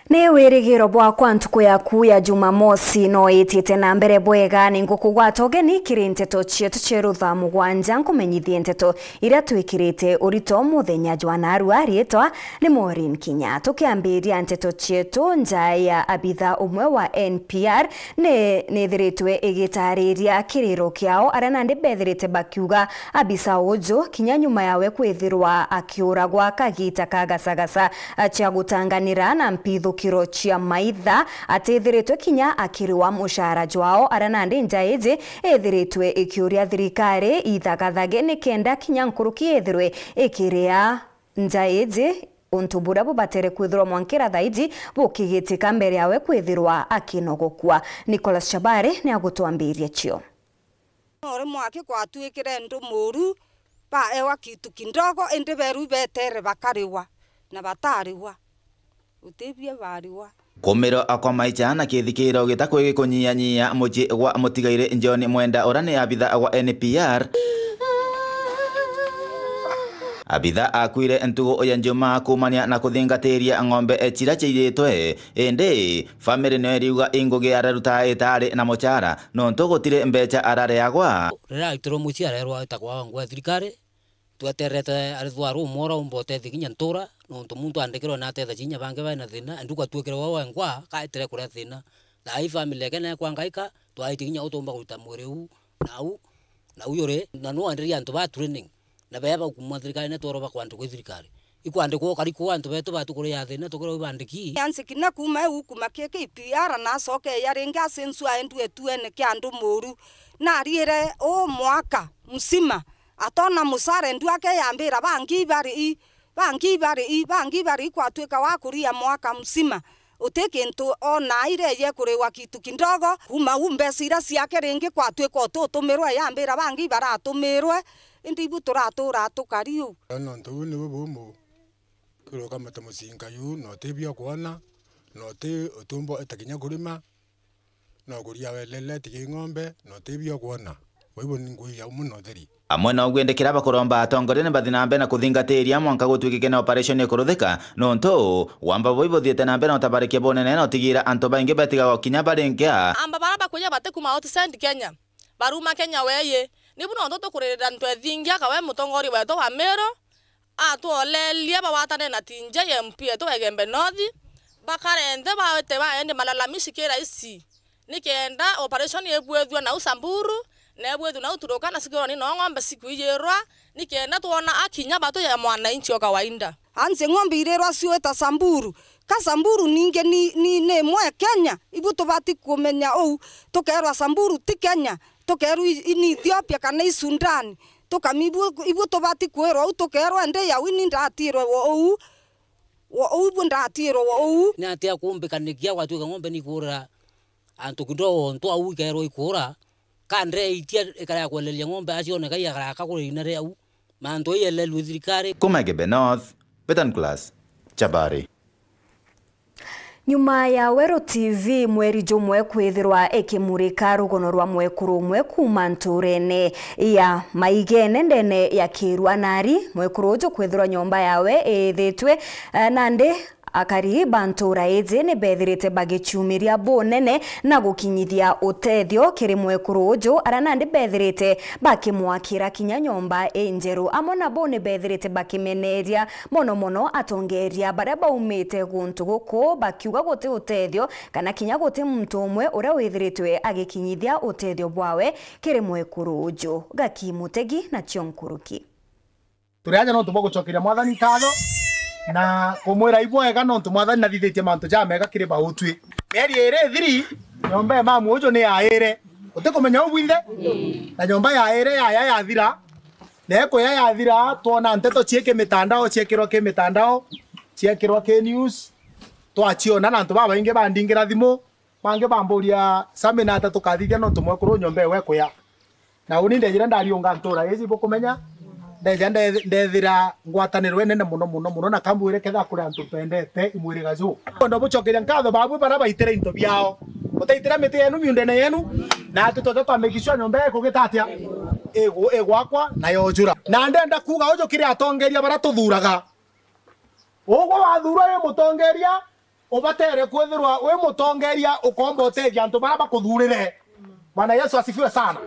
Ni wirigiro bwakwa ntuku yaku ya Jumamosi no itite na mbere bwega ni ngukugwata ogeni kiri nteto cietu cerutha mugwanja nkumenyithie nteto iria twikirite urito muthenya jwanarua rietwa ni Maureen Kinya. Tukiambiria nteto cietu nja ya abitha umwe wa NPR nithiritwe igitariria kiriro kiao aria nandi bethirite bakiuga abisa uju Kinya nyuma yawe kwithirwa akiuragwa kagita kagasagasa cia gutanganira na mpithu kiro chia maitha atithiritwe Kinya akiriwa mushara jwao aranandi njaiji ethiritwe ikiuria thirikari ithagathage nikenda Kinya nkuruki ethirwe ikiria njaiji untu bura bubatere kwithirwa mwankira thaiji bukigitika mbere yawe kwithirwa akinogokua. Nicholas Chabare ni agutwambiria cio. Ore mwake kwatwikire ndu muru ba ewa kitu kindogo ende beru betere bakariwa na batariwa utebie bariwa kumiro akwa maichana kithikiro gitakwe gikunyia muji gwa mutigaire John Mwenda orane abitha agwa NPR abitha akwire entugo oyanjuma kumania na kuthingatiria ng'ombe echira chiritwe ende family no eriuga ingugi araruta etare na mochara no ntogotire mbecha arare agwa rira itoro muciara erwa itakwa ngwa thirikari tweterete arithwaru umora umbote thikinya ntura no muntu andikirwo na tetha chinya bange bana thina nduka twekere wawe ngwa kaitire kure thina thai family kene kwa ngaika twaitikinya utumba kuruta mwireu na uyore na no andiria antu ba training na beba kumwa thirikari ne toro bakwandu kwi thirikari ikwandikwo kariko antu betu batukuri ya thina tukore bandiki yansikina kuma ukuma keke PR na soke yarenga sensu aendu etuene kyandu moru na riere o mwaka msima atona musare ndu ake yambira bangi bari kwatweka wakuria mwaka msima utekintu ona ire kuriwa kitu kindogo kuma umbesira ciake ringi kwatweka utumirwe yambira bangi baratumirwe indibu turatura tukariu no ntu ni bubumu kuroka matamusinga yu no tebia kuona no te utumbo etakinya kurima no kuria welele tiking'ombe no tebia kuona wewe ngui ya muno theri amwe no gwendekera bakoromba atongore ne bathinambe na kuthingatiria mwanka gutwikike na operation ekuruthika no nto wamba boibo thiete na mbere no tabarike bonene no tigira anto bainge betiga gokinya barengia amba baraba kunya batekuma out send Kenya baruma Kenya weye nibu no nto kurira nto ethingia kawe mutongori weto wa Mero atuolelia bawatane na tinje MP to egembe nothi bakarende bawete baende malalamishi kera isi nikenda operation ebwethwa na Usamburu nebwethu na uturoka na sikiro ni no ng'ombe siku iyerwa nikenda tuona akinya bato ya mwananchi wa kawaida anze ng'ombe irerwa siweta Samburu Kasamburu ninge ni mwe Kenya ibuto bati kumenya ou tokerwa Samburu ti Kenya tokeru ni Ethiopia kana Sudan tokamibu ibuto bati kwero au tokerwa nde ya wini ndatiro ou bundatiro ou ni atia kumbikanikia watu ng'ombe ni kura antu kidogo nto au kero ikura kandre itia ekara kwelelia ng'ombe acione kai agaka kuri inare au manto yelelu thirikari Kumagebe North Betan Class Chabari. Nyuma ya Wero TV mweri jumwe kwithirwa ekimurika rugono rwa mwekuru umwe kuma nturene ya maigene ndene ya kirwa nari mwekuru ujo kwithirwa nyomba yawe ethitwe nande akari bantura eze ne bethirite bagichumiria bonene na gukinyithia utethio kiri mwekuru uju aranandi bethirite bakimwakira Kinya nyomba enjeru amona bone bethirite bakimeneria mono atongeria baria baumite guntu guku bakiuga guti utethio kana Kinya guti muntu umwe uria withiritwe agikinyithia utethio bwawe kiri mwekuru uju Gakimutegi na Chionkuruki turiaja no tubogucokeria mwathani katho na kumwira ibwega no tumwathani na thithitie mantu jamega kiri bautwi meri ere thiri nyomba mamu ujo ni aire utikumenya ubwinde na nyomba ya ere ya thira neko ya thira tuona nteto cieke mitandao ciekirwa ke mitandao ciekirwa ke news twaciona na ntu baba inge bandingira thimu bange bamburia saminata tukathithia no tumwekuru nyomba we kuya na uni ndejira ndariunga ntura ezi bukumenya ndethira ngwatanirwe nene muno na kamwire ketha kuri antu pendete imwire gazu ndo bucokeria nkatho babu bara baitire into biao utaitira miti yenu miundene yenu na tutoto twamekishwa nyomba kugitatia egwakwa na yojura na ndenda kuga ujo kiri atongeria bara tuthuraga ugo wathura ye mutongeria ubatere kwithirwa we mutongeria ukomba uteithia antu bara bakuthurire. Bwana Yesu asifiwe sana.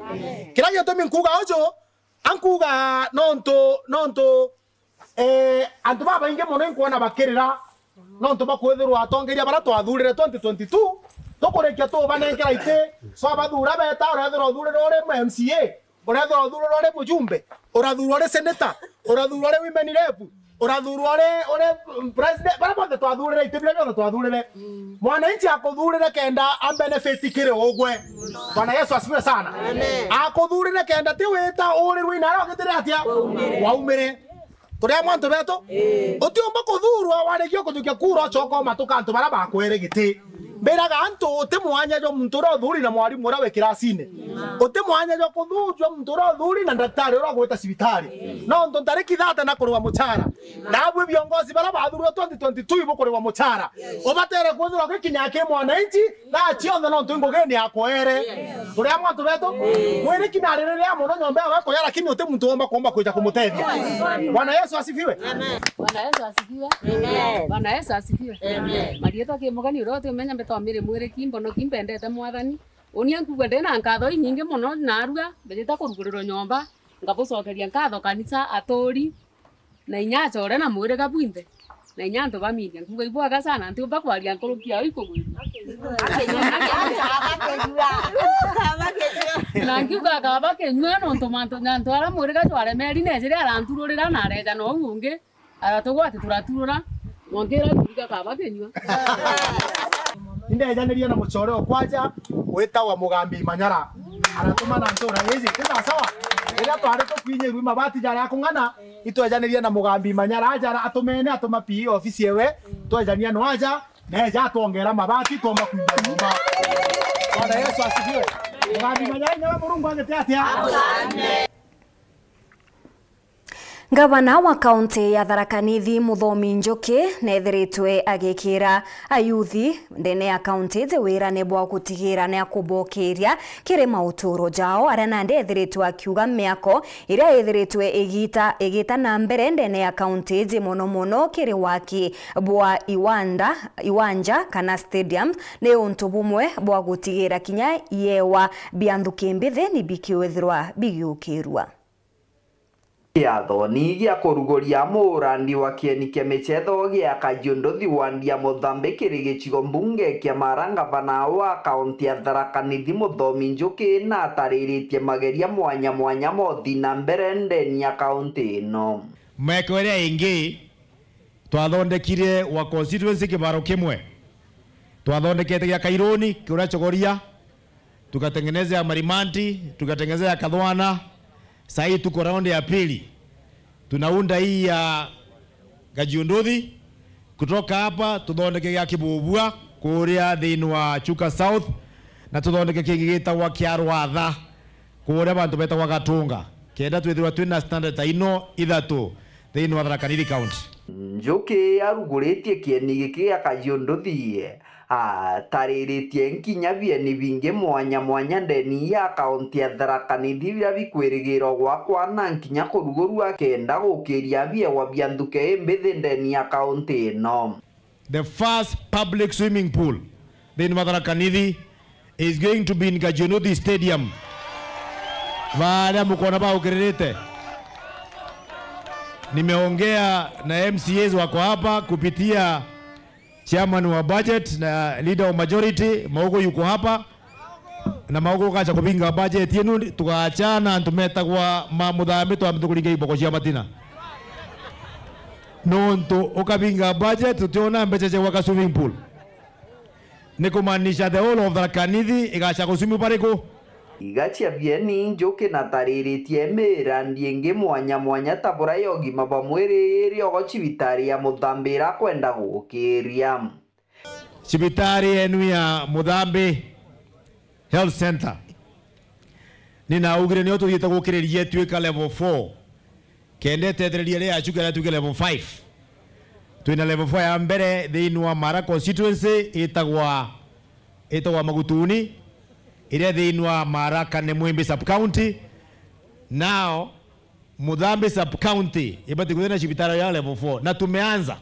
Kila gitumi nkuga ujo ankuga nonto antu baba inge muno nkuona bakirira nonto bakwithirwa atongeria bara twathurire 2022 tukurekia tu banengera ite so bathura beta urathira thurire ore MCA urathira thurire ore mujumbe urathura ore senator urathura ore women rep urathura ore president bara bothe twathurire ite bile bothe twathurire mwananchi akuthurire kenda a benefit kire ogwe. Bwana Yesu asifiwe sana. Akuthurire kenda ti wita uri rwina ro gitire atia waumire turia mwantu beto utiomba kuthurwa waregio kuthukia kura choko matuka antu bara bakwere giti mberaga antu utimwanya jo muntu ro thuri na mwarimu ura we kirasine utimwanya jo kuthurwa muntu ro thuri na daktari ura gwita cibitari no ndo tariki thate na kurwa muchara na bwe viongozi bara bathurwa 2022 ibo kurwa muchara ubatere kuthurwa gikinya ke mwananchi na chiothe no ntungo geni akwere turia mwantu beto mwere kinaririria muno nyombe wako yara kimi utimuntu omba kuomba kuja kumutethia. Bwana Yesu asifiwe. Amen. Bwana Yesu asifiwe. Amen. Bwana Yesu asifiwe. Amen. Marieta ke mogani rote menya beto mire mwire kimbo no kimpendete mwathani. Unia nkugwende na nkatho nyingi muno naruga mbejeta kuruguriro nyomba ngabucokeria nkatho kanisa atori na inyacho ore na mwire gabwinde na inyanto bamilia nguga ibwaga sana nti ubakwaria nkorokia ikugwira na ngiuga gaba kenywa no tomato nyanto ara mwire gatware meri nejire arantururira na reja no ngunge aratugwa ati turaturura ngongera kuliga gaba kenywa Indejaniria na muchore okwaja wetawa mugambi manyara aratuma na ntora hizi kisa sawa ila tware to kwinye ruma bati jara yakungana itwejaniria na mugambi manyara ajara atumene atuma pi ofisi yewe twejania no aja neja tuongera mabati toma kuimba nyumba. Bwana Yesu asifiwe. Mugambi manyara nyawa Mungu angeteatia. Gavana wa kaunti ya Tharaka Nithi Muthomi Njuki nethiritwe agikira ayuthi ndene ya kaunti ze wira ne bwa gutigira ne akubokeria kire mauturo jao aria nande ethiritwe akiuga miako iria ethiritwe igita na mbere ndene ya kaunti ze mono kire waki bwa iwanja kana stadium ne untu bumwe bwa gutigira kinya yewa bianthuki mbithe ni bikiwethirwa bigiukirwa. Yathoni gia kurugoria murandi wa kienike michetho gia Kajiado Thiwandia Muthambi gicigo mbunge kia Maranga Gavana wa kaunti ya Tharaka Nithi Muthomi Njuki na atariritie mageria mwanya mothi na mbere ndeni ya kaunti ino. Mwekerea ingi twathondekire wa constituency kibaro kimwe twathondekete gia Kaironi kiura Chogoria tukatengeneza Marimanti tukatengeneza Kathwana. Sai tuko raundi ya pili. Tunaunda hii ya Gajiondothi. Kutoka hapa tuthondeke ya Kibubua kuria thini wa Chuka South na tuthondeke kingigita wa Kiarwatha kuria bantu beta wa Gatunga. Kenda twithirwa twina standard ino ithatu thini wa Tharaka Nithi County. Njuki aruguritie kieni giki ya Gajiondothi tariritie nkinya bieni bingi mwanya ndeni ya kaunti ya Tharaka Nithi bia bikwirigiro gwakwa na nkinya kurugurua kenda gukiria biewa bianthuke mbithi ndeni ya kaunti ino. The first public swimming pool in Tharaka Nithi is going to be in Gajiondothi Stadium. Baada mkona ba ukirete. Nimeongea na MCAs wako hapa kupitia chairman wa budget na leader wa majority Maugo yuko hapa na Maugo kacha kupinga budget yenu tukaachana tumeta kwa Muthambi twamtukuringa iboko cia matina nonto ukapinga budget tutiona mbeche wa swimming pool nikumanisha the whole of Tharaka Nithi igacha kusumi pariko igachia bieni Njuki na tariritie mirandi ingi mwanya tabura yogi mabamwiri iri ogo cibitari ya Muthambi ra kwenda gukiria. Cibitari enu ya Muthambi Health Center ninaugire ni otugite gukiririe twika level 4 kende tethereria ria achuka tuke level 5 twina level 4 ya mbere thini wa Mara constituency itagwa Magutuni ire thini wa Mara Kane Mwembe sub county. Now Muthambi sub county ibati kuthina cibitari ya level 4 na tumeanza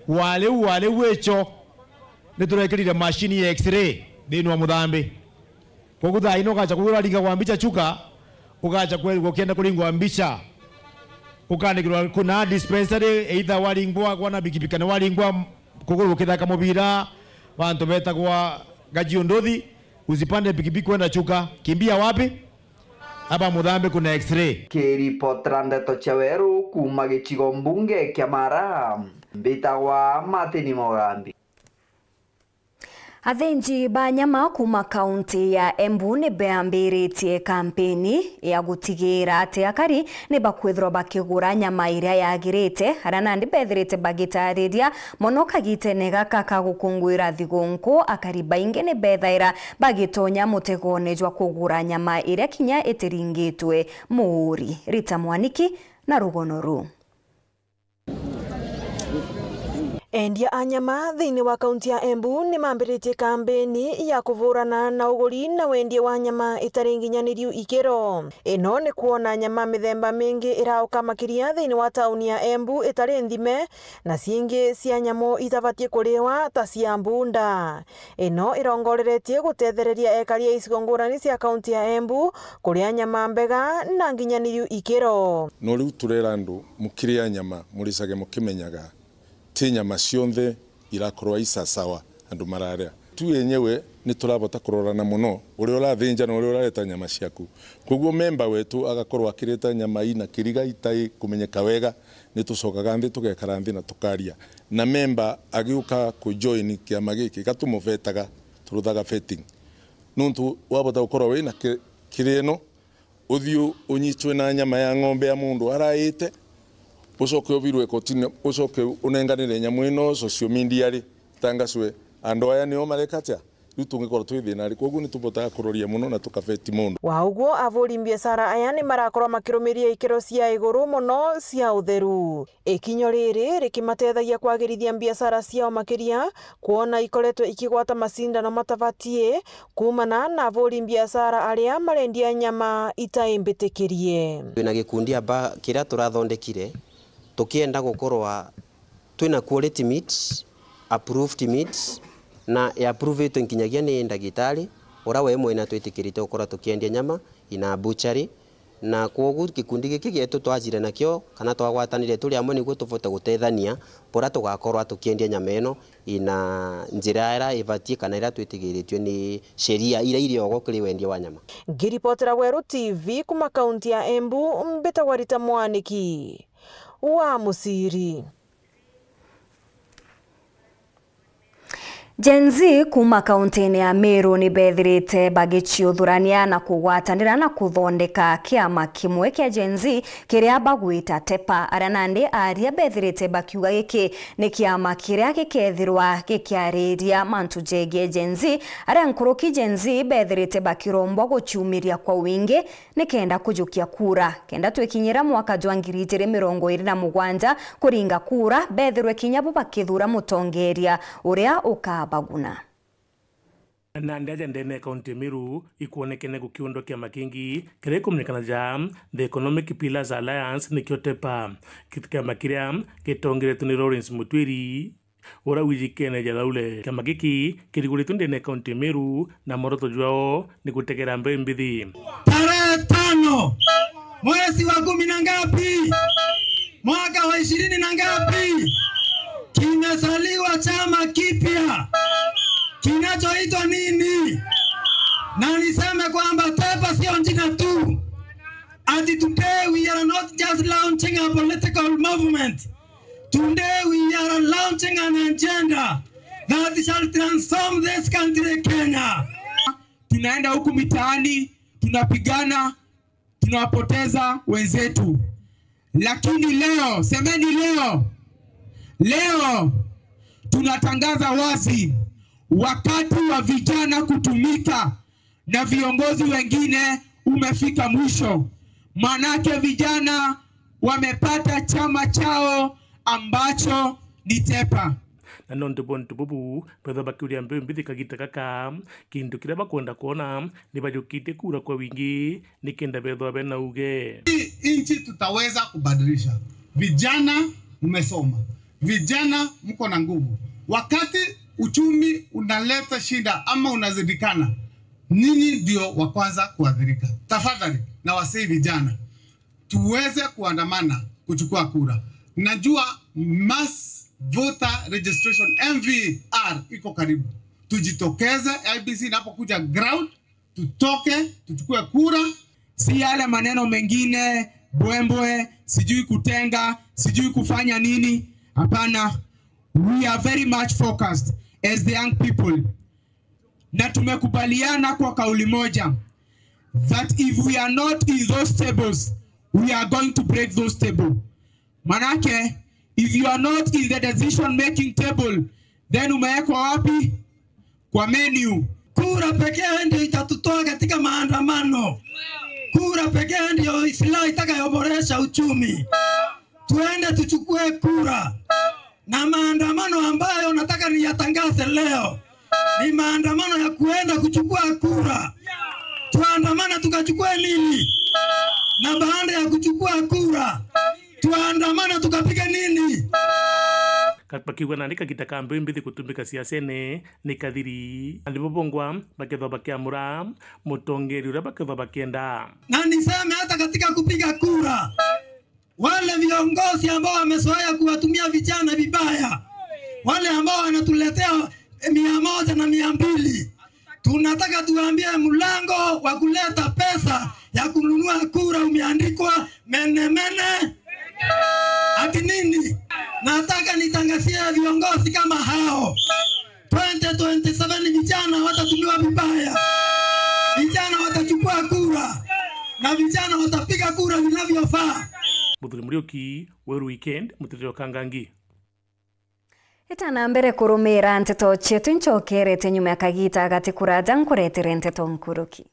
wale wecho niturekirire machine ya x-ray thini wa muthambi koguo thaa ino ugacha kugura ringa kwa mbicha chuka ugacha ukienda kuringwa mbicha ukandikirwa kuna dispensary either waringwa kwa na bikibika na waringwa kugura ukithaka mubira bantu betagwa Gajio Ndothi usipande pikipiki kwenda chuka kimbia wapi hapa muthambi kuna x-ray kiripotera Ndeto Cheweru kuma gicigo mbunge kia Mara mbitagwa Martin Mogambi. Athinji ba nyama kuma kaunti ya Embu ni beambiritie kampeni ya gutigira ati akari ni bakwithirwo bakigura nyama iria yagirite harana ndi bethirite bagitariria mono kagitene gaka kagukungwira thigunku akari baingi ni bethaira bagitonya mutegone jwa kugura nyama iria kinya itiringitwe muuri. Rita Mwaniki na rugono ru. Endia a nyama thiini wa kaunti ya Embu ni mambiritie kampeni ya kuvurana na uguri na wendia wa nyama itari nginyaniru ikiro. Ino ni kuona nyama mithemba mingi irauka makiria thiini wa tauni ya Embu itari nthime na ciingi cia nyamo itabatie kuriwa ta cia mbunda. Ino irongoreretie gutethereria ekari ya icigo ngurani cia kaunti ya Embu kuria nyama mbega na nginyaniru ikiro. No riu turera andu mukiria nyama murisage mukimenyaga ti nyama cionthe irakorwa isa sawa andu mararia tu yenyewe ni turabota kurorana muno uri urathinja na uri urareta nyama ciaku koguo member wetu agakorwa akireta nyama ina kiriga itai kumenyeka wega ni tucokaga nthi tugekara nthi na tukaria na member agiuka ku join kiama giki gatumuvetaga turuthaga vetting nuntu wabota gukorwa wina kireno uthiu unyitwe na nyama ya ng'ombe ya mundu araite ucoke ubirwe kotine ucoke unenganire nyamu ino social media ri tangacwe andu aya nio marekatia riu tungikora twithina ri koguo ni tubotaga kuroria muno na tukafeti mundu wa uguo avuri biashara aya ni marakorwa makirumiria ikiro cia iguru muno cia utheru. Ikinyo riri rikimatethagia kwagirithia biashara ciao makiria kuona ikoretwe ikigwata macindano matabatie kumana na avuri biashara aria marendia nyama itaimbitikirie. Twina gikundi aba kiria turathondekire tukienda gukorwa twina quality meat, approved meat na approved nkinyagia ni ndagitari ora we mwena twitikirite ukora tukiendia nyama ina butchery na koguo gikundi giki gitu twajire nakio kana twagwatanire turi amwe niguo tuvote gutethania pora tugakorwa tukiendia nyama ino ina njira ira ivatie kana ira twitigiritwe ni sheria ira iriogo kuri wendia wa nyama. Ngiripotera Weru TV kuma kaunti ya Embu mbetagwa Rita Mwaniki wa Musiri. Gen Z kuma kaunti ya Meru ni bethirite bagichiuthurania na kugwatanira na kuthondeka kiama kimwe kia Gen Z kiria bagwita TEPA. Aranandi aria bethirite bakiuga giki ni kiama kiria gikethirwa gikiariria mantu jegie Gen Z aria nkuruki Gen Z bethirite bakirombwa guchumiria kwa wingi ni kenda kujukia kura kenda twekinyira mwaka jwa 2027 kuringa kura bethirwe kinyabo bakithura mutongeria uria ukabaguna. Na ndaja ndene kaunti Meru ikuonekene gukiundo kia makingi kire kumenyekana ja The Economic Pillars Alliance nikio TEPA kitika makiria kitongeretwe ni Lawrence Mutwiri ora wijikene jalaule kama giki kiriguritwe ndene kaunti Meru na moroto jwao ni gutegera mbe mbithi. Tarehe 5 mwezi wa 10 na ngapi mwaka wa 20 na ngapi kimezaliwa chama kipya kinachoitwa nini? Na niseme kwamba TEPA sio jina tu. And today we are not just launching a political movement. Today we are launching an agenda that shall transform this country, Kenya. Tunaenda huku mitaani, tunapigana, tunawapoteza wenzetu. Lakini leo, semeni leo tunatangaza wazi wakati wa vijana kutumika na viongozi wengine umefika mwisho. Manake vijana wamepata chama chao ambacho ni TEPA. Na nonto bonto bubu pedha bakiuria mbe mbithi kagita kaka kindu kira bakwenda kuona ni bajukite kura kwa wingi nikenda bedho bena uge nchi tutaweza kubadilisha. Vijana mmesoma, vijana mko na nguvu. Wakati uchumi unaleta shida ama unazidikana, ninyi ndio wa kwanza kuadhirika. Tafadhali na wasii vijana tuweze kuandamana kuchukua kura. Najua mass voter registration MVR iko karibu. Tujitokeze, IBC inapokuja ground, tutoke, tuchukue kura. Si yale maneno mengine, bwembwe, sijui kutenga, sijui kufanya nini. Hapana, we are very much focused as the young people. Na tumekubaliana kwa kauli moja that if we are not in those tables, we are going to break those tables. Manake, if you are not in the decision making table, then umewekwa wapi? Kwa menu. Kura pekee ndio itatutoa katika maandamano. Kura pekee ndio silaha itakayoboresha uchumi. Tuende tuchukue kura. Na maandamano ambayo nataka niyatangaze leo ni maandamano ya kuenda kuchukua kura. Tuandamana tukachukue nini? Na baada ya kuchukua kura, tuandamana tukapiga nini? Kapakiwa naandika kitakambe mbithi kutumika siasene ni kadiri alibobongwa baketho bakiamura mutongeri ura baketho bakienda. Na niseme hata katika kupiga kura, wale viongozi ambao wamezoea kuwatumia vijana vibaya, wale ambao wanatuletea 100 na 200, tunataka tuambie mlango wa kuleta pesa ya kununua kura umeandikwa mene. Ati nini? Nataka nitangazie viongozi kama hao. 2027 vijana watatumiwa vibaya. Vijana watachukua kura. Na vijana watapiga kura vinavyofaa. Muthuri Muriuki, Weru Weekend, Mutiriro Kangangi. Itana mbere kurumira nteto chetu nchokerete nyuma ya kagita agati kuraja nkuretere nteto nkuruki.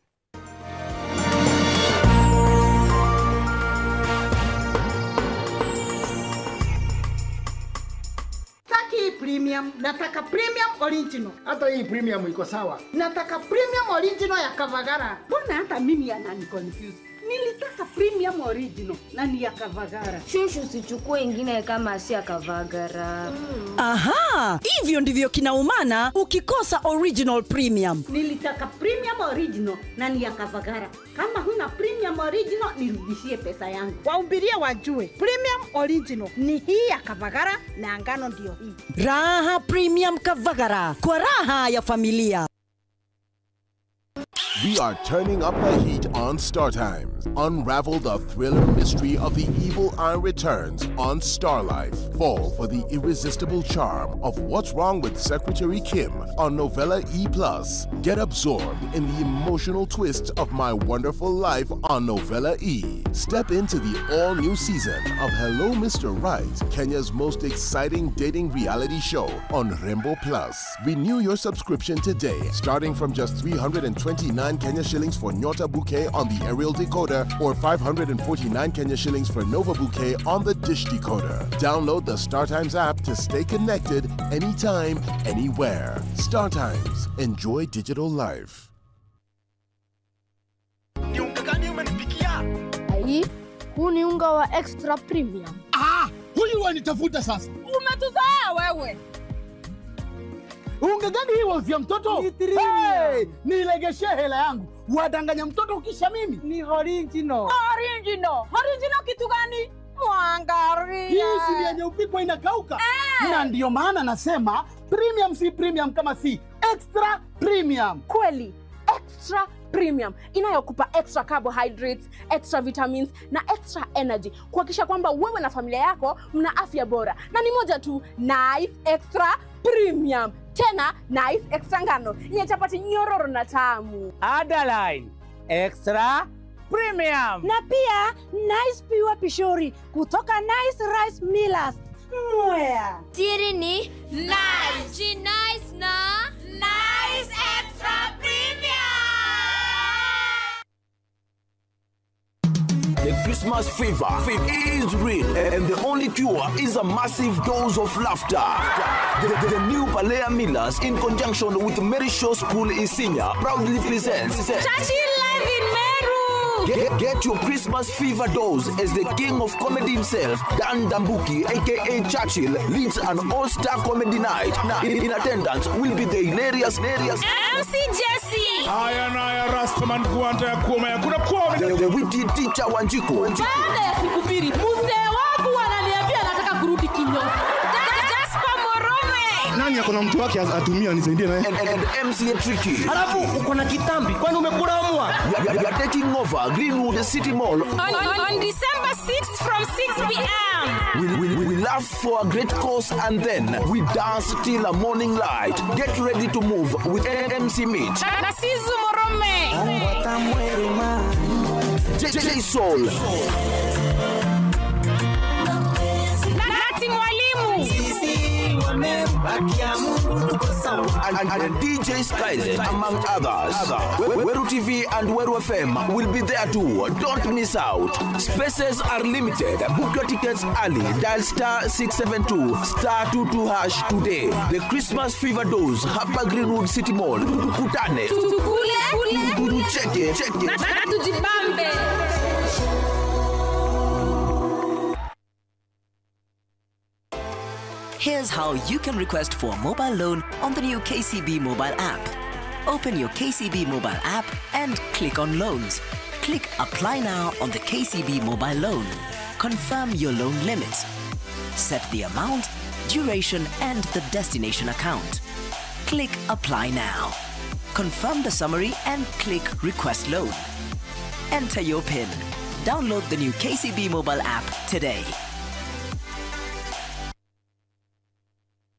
Premium, nataka premium original. Hata hii premium iko sawa. Nataka premium original ya Kavagara. Mbona hata mimi anani confuse? Nilitaka premium original na ni ya Kavagara. Shushu sichukue ingine kama si ya Kavagara. Aha, hivyo ndivyo kinaumana ukikosa original premium. Nilitaka premium original na ni ya Kavagara. Kama huna premium original nirudishie pesa yangu. Waumbiria wajue. Premium original ni hii ya Kavagara na ngano ndio hii. Raha Premium Kavagara, kwa raha ya familia. We are turning up the heat on Star Times. Unravel the thriller mystery of the evil eye returns on Star Life. Fall for the irresistible charm of What's Wrong with Secretary Kim on Novella E+. Get absorbed in the emotional twists of My Wonderful Life on Novella E. Step into the all-new season of Hello Mr. Right, Kenya's most exciting dating reality show on Rainbow Plus. Renew your subscription today, starting from just 329 Kenya shillings for Nyota Bouquet on the aerial decoder or 549 Kenya shillings for Nova Bouquet on the dish decoder. Download the StarTimes app to stay connected anytime, anywhere. StarTimes. Enjoy digital life. Ai, huu ni unga wa extra premium. Huyu wanitafuta sasa. Umetuzoea wewe. Unga gani hii wauzia mtoto? Hey, nilegeshe hela yangu. Wadanganya mtoto ukisha mimi. Ni original. Original. Original kitu gani? Mwangaria. Hii si yenye upikwa inakauka. Na ndio maana nasema premium si premium kama si extra premium. Kweli, extra premium inayokupa extra carbohydrates, extra vitamins na extra energy kuhakikisha kwamba wewe na familia yako mna afya bora. Na ni moja tu, Nice Extra Premium. Tena Nice Extra ngano yenye chapati nyororo na tamu. Adeline Extra Premium. Na pia Nice Pure Pishori kutoka Nice Rice Millers. Mwea. Siri ni Nice. Nice na Nice Extra Premium. The Christmas fever is real, and the only cure is a massive dose of laughter. The new Balea Millers, in conjunction with Mary Shaw School Isinya, proudly presents Chachi Live in Meru. Get your Christmas fever dose as the king of comedy himself, Dan Dambuki, aka Churchill, leads an all-star comedy night. Now, in attendance will be the hilarious MC Jesse. Rastaman the witty teacher Wanjiku. Baada ya siku mbili, mzee wangu ananiambia anataka kurudi kinyozi. Jasper Morome. Nani yako na mtu wake atumia nisaidie naye? And MC Tricky. Alafu uko na kitambi, kwani umekula umwa? You are taking over Greenwood City Mall On December 6th from 6 p.m. We laugh for a great cause and then we dance till a morning light. Get ready to move with MC Mitch, Nasizu Morome, J Soul, Nati Mwalimu, and DJ Skies, among others. Weru TV and Weru FM will be there too. Don't miss out. Spaces are limited. Book your tickets early. Dial *672*22# today. The Christmas fever dose. Hapa Greenwood City Mall. Kutane. Check it. na tujibambe. Here's how you can request for a mobile loan on the new KCB mobile app. Open your KCB mobile app and click on loans. Click apply now on the KCB mobile loan. Confirm your loan limit. Set the amount, duration and the destination account. Click apply now. Confirm the summary and click request loan. Enter your PIN. Download the new KCB mobile app today.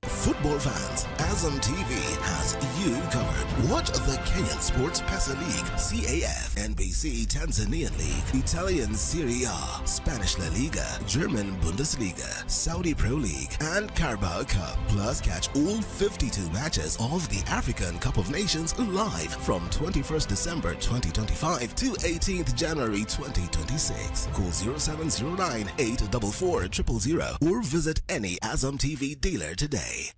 Football fans, Azam TV has you covered. Watch the Kenyan Sports Pesa League, CAF, NBC Tanzanian League, Italian Serie A, Spanish La Liga, German Bundesliga, Saudi Pro League, and Carabao Cup. Plus, catch all 52 matches of the African Cup of Nations live from 21st December 2025 to 18th January 2026. Call 0709 844 000 or visit any Azam TV dealer today.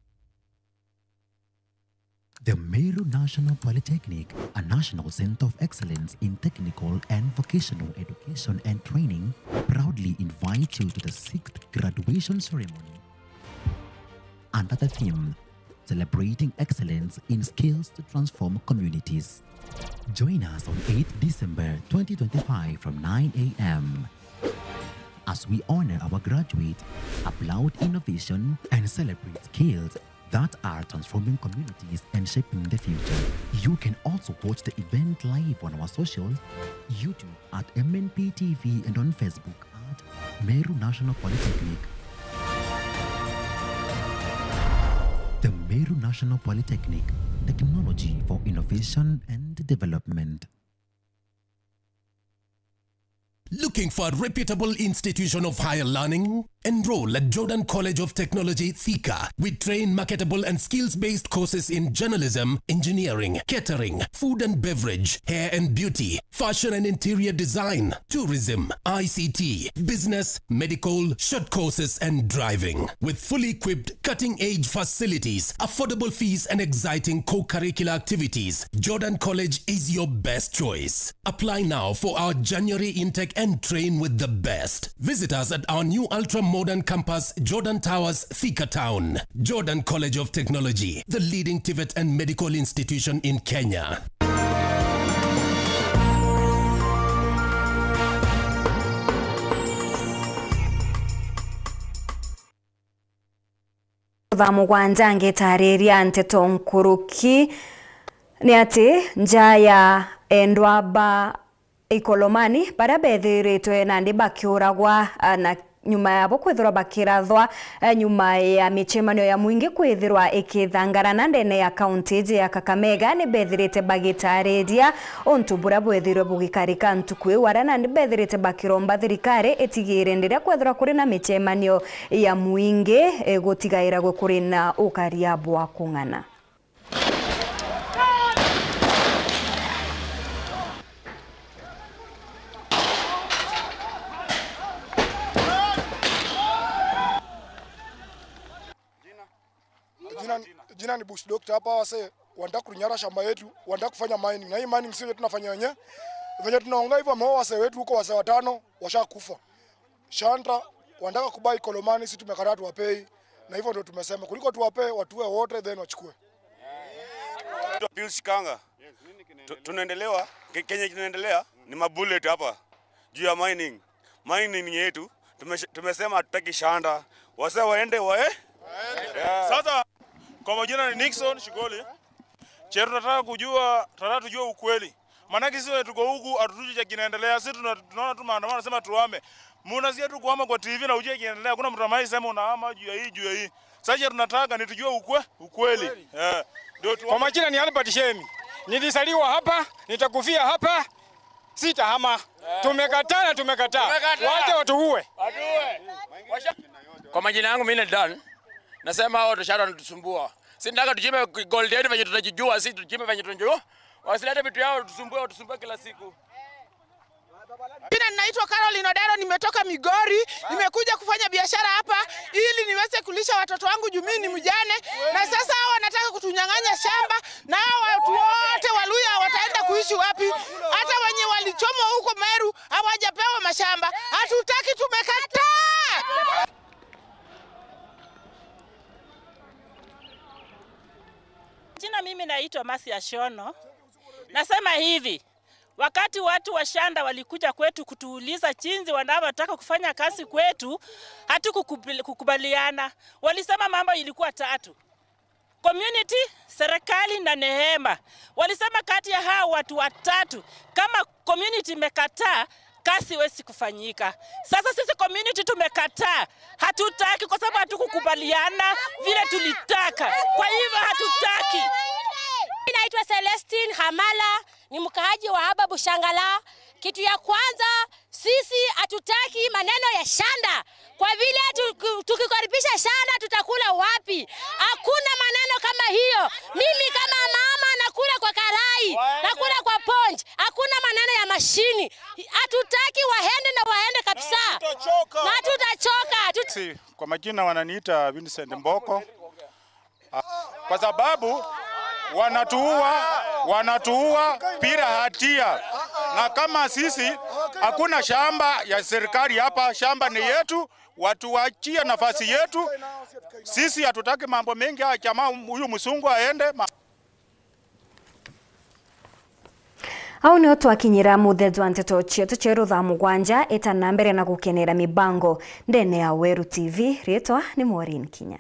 The Meru National Polytechnic, a national center of excellence in technical and vocational education and training, proudly invites you to the 6th graduation ceremony under the theme, Celebrating Excellence in Skills to Transform Communities. Join us on 8th December 2025 from 9 a.m. as we honor our graduates, applaud innovation, and celebrate skills that are transforming communities and shaping the future. You can also watch the event live on our socials, YouTube at MNP TV and on Facebook at Meru National Polytechnic. The Meru National Polytechnic, technology for innovation and development. Looking for a reputable institution of higher learning? Enroll at Jordan College of Technology, Thika. We train marketable and skills-based courses in journalism, engineering, catering, food and beverage, hair and beauty, fashion and interior design, tourism, ICT, business, medical, short courses and driving. With fully equipped, cutting-edge facilities, affordable fees and exciting co-curricular activities, Jordan College is your best choice. Apply now for our January intake and train with the best. Visit us at our new ultra-modern campus, Jordan Towers, Thika Town. Jordan College of Technology, the leading TVET and medical institution in Kenya. Mugwanja ngitariria nteto nkuruki ni ati njaya endwaba ikolomani bara bethiritwe na ndi bakiuragwa na nyuma yabo kwithirwa bakirathwa nyuma ya michemanio ya mwingi kwithirwa ikithangarana ndene ya county ya Kakamega ni bethirite bagitariria ontu bura bwethirwe bugikarika ntukwe warana ndi bethirite bakiromba thirikari itigire ndiria kwithirwa kuri na michemanio ya mwingi gutigaira gwe kuri na ukaria bwa kung'ana. Jina ni Bush Doctor. Hapa wase wanataka kunyara shamba yetu, wanataka kufanya mining. Na hii mining sio tunafanya wenyewe. Venye tunaongea hivyo ambao wase wetu huko wase watano washakufa. Shanta wanataka kubai Kolomani, sisi tumekataa tuwapei. Na hivyo ndio tumesema kuliko tuwapee watue wote then wachukue. Pius Kanga. Tunaendelewa, Kenya kinaendelea ni mabullet hapa. Juu ya mining. Mining yetu tumesema hatutaki Shanta. Wase waende wae. Sasa kwa majina ni Nixon Shigoli. Tunataka tujue ukweli. Maana sisi tuko huku hatujui cha kinaendelea. Sisi tunaona tu maandamano nasema tuame. Mnasikia tu kuhama kwa TV na ujue kinaendelea. Hakuna mtu ambaye sema unahama juu ya hii. Sasa tunataka ni tujue ukweli. Kwa majina ni Albert Shemi. Nilisaliwa hapa, nitakufia hapa. Sitahama. Tumekataa. Waje watuue. Kwa majina yangu mimi ni Dan. Nasema hao tushara wanatusumbua. Sitaka tujime gold yetu venye tunajijua, sisi tujime venye tunajua. Wasilete vitu yao tusumbue kila siku. Jina ninaitwa Caroline Odero, nimetoka Migori, nimekuja kufanya biashara hapa ili niweze kulisha watoto wangu juu mimi ni mjane, na sasa hao wanataka kutunyang'anya shamba, na hao watu wote Waluya wataenda kuishi wapi? Hata wenye walichomwa huko Meru hawajapewa mashamba. Hatutaki, tumekataa. Jina mimi naitwa Masi Ashono. Nasema hivi, wakati watu wa Shanda walikuja kwetu kutuuliza jinsi wanavyotaka kufanya kazi kwetu, hatukukubaliana. Walisema mambo ilikuwa tatu: community, serikali na Neema. Walisema kati ya hao watu watatu, kama community imekataa, kazi haiwezi kufanyika. Sasa sisi community tumekataa. Hatutaki kwa sababu hatukukubaliana vile tulitaka. Kwa hivyo hatutaki. Naitwa Celestine Hamala, ni mkaaji wa hapa Bushangala. Kitu ya kwanza, sisi hatutaki maneno ya Shanda. Kwa vile tukikaribisha Shanda tutakula wapi? Hakuna maneno kama hiyo. Mimi kama mama nakula kwa karai, nakula kwa ponje. Hakuna maneno ya mashini. Hatutaki waende kabisa. Na tutachoka. Kwa majina wananiita Vincent Mboko. Kwa sababu wanatuua bila hatia. Na kama sisi hakuna shamba ya serikali hapa, shamba ni yetu, watu waachie nafasi yetu. Sisi hatutaki mambo mengi ya jamaa huyu msungu aende. Au ni otu akinyira muthezo anteto chietu cheru thaa mugwanja etana mbere na gukenera mibango ndene ya Weru TV. Ritwa ni Maureen Kinya.